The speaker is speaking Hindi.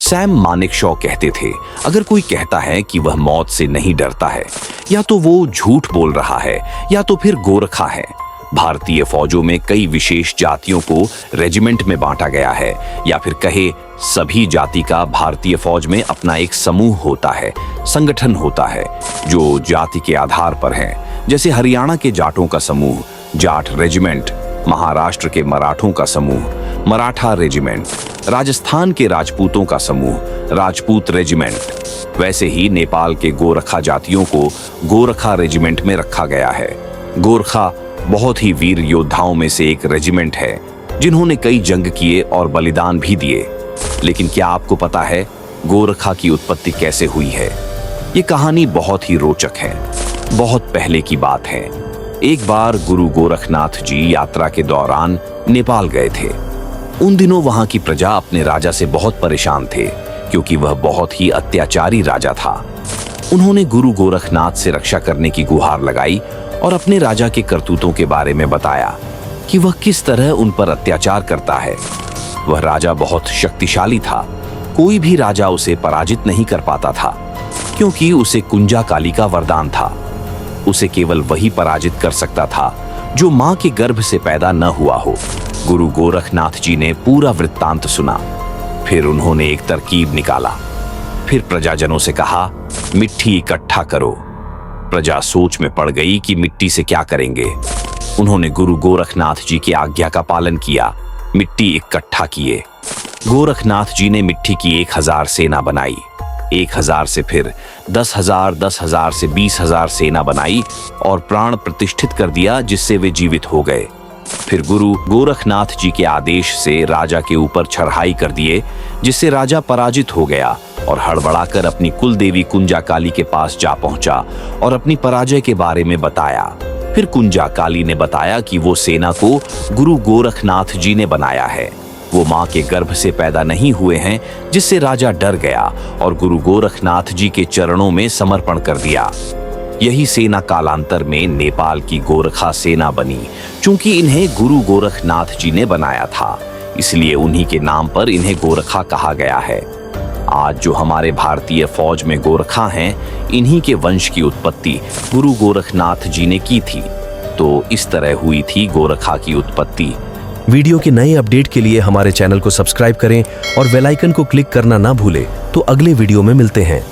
सैम मानेकशॉ कहते थे, अगर कोई कहता है कि वह मौत से नहीं डरता है, या तो वो झूठ बोल रहा है या तो फिर गोरखा है। भारतीय फौजों में कई विशेष जातियों को रेजिमेंट में बांटा गया है, या फिर कहे सभी जाति का भारतीय फौज में अपना एक समूह होता है, संगठन होता है जो जाति के आधार पर है। जैसे हरियाणा के जाटों का समूह जाट रेजिमेंट, महाराष्ट्र के मराठों का समूह मराठा रेजिमेंट, राजस्थान के राजपूतों का समूह राजपूत रेजिमेंट। वैसे ही नेपाल के गोरखा जातियों को गोरखा रेजिमेंट में रखा गया है। गोरखा बहुत ही वीर योद्धाओं में से एक रेजिमेंट है जिन्होंने कई जंग किए और बलिदान भी दिए। लेकिन क्या आपको पता है गोरखा की उत्पत्ति कैसे हुई है? ये कहानी बहुत ही रोचक है। बहुत पहले की बात है। एक बार गुरु गोरखनाथ जी यात्रा के दौरान नेपाल गए थे। उन दिनों वहां की प्रजा अपने राजा से बहुत परेशान थे, क्योंकि वह बहुत ही अत्याचारी राजा था। उन्होंने गुरु गोरखनाथ से रक्षा करने की गुहार लगाई और अपने राजा के करतूतों के बारे में बताया कि वह किस तरह उन पर अत्याचार करता है। वह राजा बहुत शक्तिशाली था, कोई भी राजा उसे पराजित नहीं कर पाता था, क्योंकि उसे कुंजा काली का वरदान था। उसे केवल वही पराजित कर सकता था जो मां के गर्भ से पैदा न हुआ हो। गुरु गोरखनाथ जी ने पूरा वृत्तांत सुना। फिर उन्होंने एक तरकीब निकाला। फिर प्रजाजनों से कहा, मिट्टी इकट्ठा करो। प्रजा सोच में पड़ गई कि मिट्टी से क्या करेंगे। उन्होंने गुरु गोरखनाथ जी की आज्ञा का पालन किया, मिट्टी इकट्ठा किए। गोरखनाथ जी ने मिट्टी की 1000 सेना बनाई। 1000 से फिर 10,000, 10,000 से 20,000 सेना बनाई और प्राण प्रतिष्ठित कर दिया, जिससे वे जीवित हो गए। फिर गुरु गोरखनाथ जी के आदेश से राजा के ऊपर चढ़ाई कर दिए, जिससे राजा पराजित हो गया और हड़बड़ाकर अपनी कुल देवी कुंजा काली के पास जा पहुंचा और अपनी पराजय के बारे में बताया। फिर कुंजा काली ने बताया कि वो सेना को गुरु गोरखनाथ जी ने बनाया है। वो मां के गर्भ से पैदा नहीं हुए हैं, जिससे राजा डर गया और गुरु गोरखनाथ जी के चरणों में समर्पण कर दिया। यही सेना कालांतर में नेपाल की गोरखा सेना बनी। चूंकि इन्हें गुरु गोरखनाथ जी ने बनाया था, इसलिए उन्हीं के नाम पर इन्हें गोरखा कहा गया है। आज जो हमारे भारतीय फौज में गोरखा हैं, इन्हीं के वंश की उत्पत्ति गुरु गोरखनाथ जी ने की थी। तो इस तरह हुई थी गोरखा की उत्पत्ति। वीडियो के नए अपडेट के लिए हमारे चैनल को सब्सक्राइब करें और बेल आइकन को क्लिक करना ना भूलें। तो अगले वीडियो में मिलते हैं।